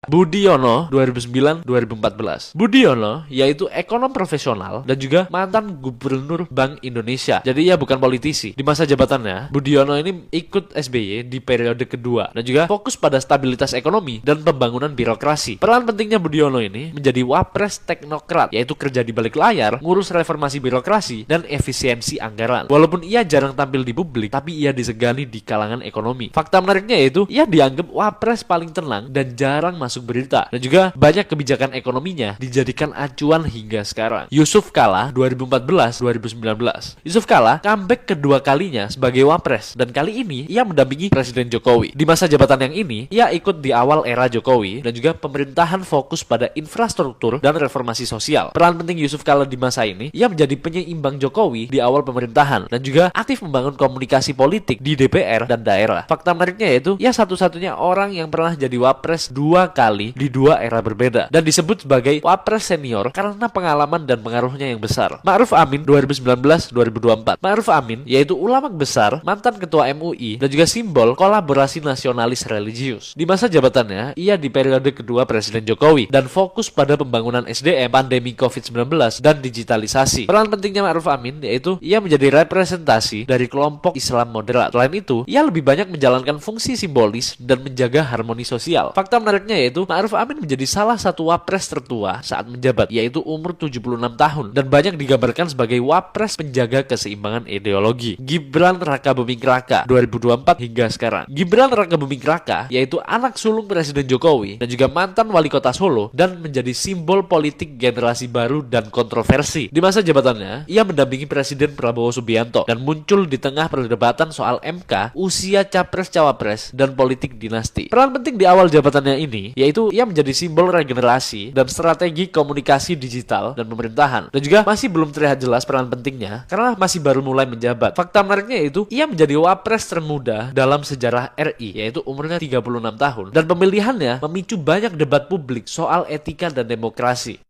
Budiono 2009-2014. Budiono yaitu ekonom profesional dan juga mantan gubernur Bank Indonesia. Jadi ia bukan politisi. Di masa jabatannya, Budiono ini ikut SBY di periode kedua dan juga fokus pada stabilitas ekonomi dan pembangunan birokrasi. Peran pentingnya Budiono ini menjadi wapres teknokrat, yaitu kerja di balik layar, ngurus reformasi birokrasi dan efisiensi anggaran. Walaupun ia jarang tampil di publik, tapi ia disegani di kalangan ekonomi. Fakta menariknya yaitu ia dianggap wapres paling tenang dan jarang masuk berita, dan juga banyak kebijakan ekonominya dijadikan acuan hingga sekarang. Yusuf Kala 2014-2019. Yusuf Kala comeback kedua kalinya sebagai wapres, dan kali ini ia mendampingi Presiden Jokowi. Di masa jabatan yang ini, ia ikut di awal era Jokowi dan juga pemerintahan fokus pada infrastruktur dan reformasi sosial. Peran penting Yusuf Kala di masa ini, ia menjadi penyeimbang Jokowi di awal pemerintahan dan juga aktif membangun komunikasi politik di DPR dan daerah. Fakta menariknya yaitu ia satu-satunya orang yang pernah jadi wapres dua kali di dua era berbeda dan disebut sebagai wapres senior karena pengalaman dan pengaruhnya yang besar. Ma'ruf Amin 2019-2024. Ma'ruf Amin yaitu ulama besar, mantan ketua MUI dan juga simbol kolaborasi nasionalis religius. Di masa jabatannya, ia di periode kedua Presiden Jokowi dan fokus pada pembangunan SDM, pandemi COVID-19 dan digitalisasi. Peran pentingnya Ma'ruf Amin yaitu ia menjadi representasi dari kelompok Islam moderat. Selain itu, ia lebih banyak menjalankan fungsi simbolis dan menjaga harmoni sosial. Fakta menariknya yaitu Ma'ruf Amin menjadi salah satu wapres tertua saat menjabat, yaitu umur 76 tahun, dan banyak digambarkan sebagai wapres penjaga keseimbangan ideologi. Gibran Rakabuming Raka 2024 hingga sekarang. Gibran Rakabuming Raka yaitu anak sulung Presiden Jokowi dan juga mantan wali kota Solo dan menjadi simbol politik generasi baru dan kontroversi. Di masa jabatannya, ia mendampingi Presiden Prabowo Subianto dan muncul di tengah perdebatan soal MK, usia capres-cawapres, dan politik dinasti. Peran penting di awal jabatannya ini yaitu ia menjadi simbol regenerasi dan strategi komunikasi digital dan pemerintahan, dan juga masih belum terlihat jelas peran pentingnya karena masih baru mulai menjabat. Fakta menariknya yaitu ia menjadi wapres termuda dalam sejarah RI, yaitu umurnya 36 tahun, dan pemilihannya memicu banyak debat publik soal etika dan demokrasi.